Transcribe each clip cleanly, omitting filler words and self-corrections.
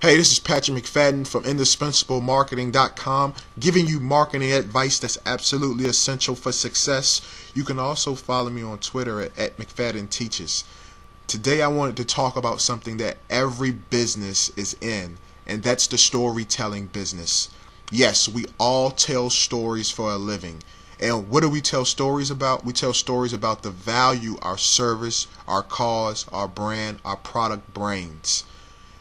Hey, this is Patrick McFadden from IndispensableMarketing.com, giving you marketing advice that's absolutely essential for success. You can also follow me on Twitter at McFadden Teaches. Today I wanted to talk about something that every business is in, and that's the storytelling business. Yes, we all tell stories for a living. And what do we tell stories about? We tell stories about the value our service, our cause, our brand, our product brings.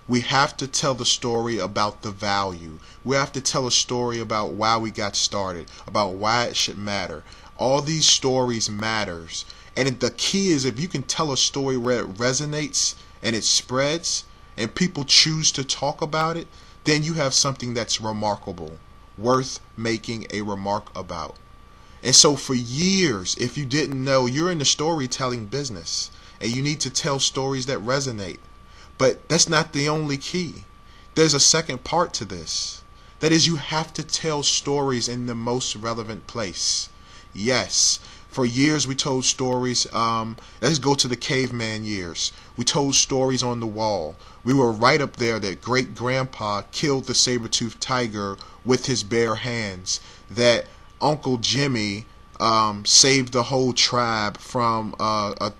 We have to tell the story about the value. We have to tell a story about why we got started, about why it should matter. All these stories matters. And the key is if you can tell a story where it resonates and it spreads and people choose to talk about it, then you have something that's remarkable, worth making a remark about. And so for years, if you didn't know, you're in the storytelling business and you need to tell stories that resonate. But that's not the only key. There's a second part to this. That is, you have to tell stories in the most relevant place. Yes, for years we told stories. Let's go to the caveman years. We told stories on the wall. We were right up there that great grandpa killed the saber-toothed tiger with his bare hands. That Uncle Jimmy saved the whole tribe from a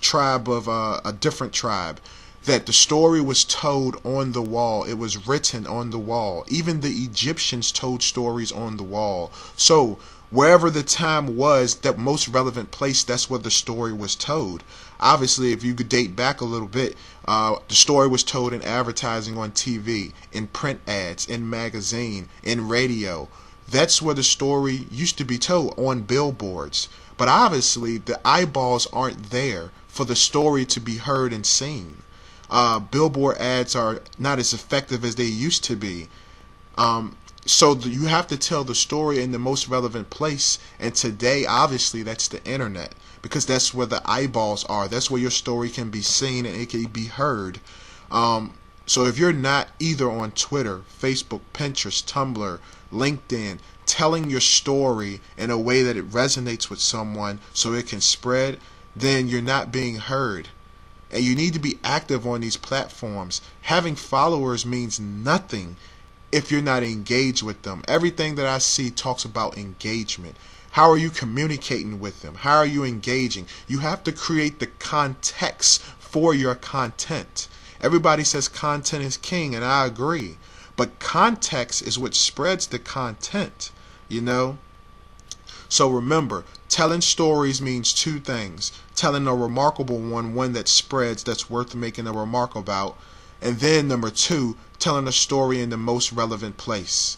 tribe of a different tribe. That the story was told on the wall. It was written on the wall. Even the Egyptians told stories on the wall. So wherever the time was, that most relevant place, that's where the story was told. Obviously, if you could date back a little bit, the story was told in advertising on TV, in print ads, in magazine, in radio. That's where the story used to be told, on billboards. But obviously, the eyeballs aren't there for the story to be heard and seen. Billboard ads are not as effective as they used to be. So you have to tell the story in the most relevant place. And today, obviously, that's the internet. Because that's where the eyeballs are. That's where your story can be seen and it can be heard. So if you're not either on Twitter, Facebook, Pinterest, Tumblr, LinkedIn, telling your story in a way that it resonates with someone so it can spread, then you're not being heard. And you need to be active on these platforms. Having followers means nothing if you're not engaged with them. Everything that I see talks about engagement. How are you communicating with them? How are you engaging? You have to create the context for your content. Everybody says content is king, and I agree. But context is what spreads the content, you know? So remember, telling stories means two things. Telling a remarkable one that spreads, that's worth making a remark about. And then number two, telling a story in the most relevant place.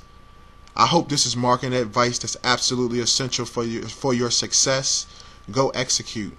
I hope this is marketing advice that's absolutely essential for your success. Go execute.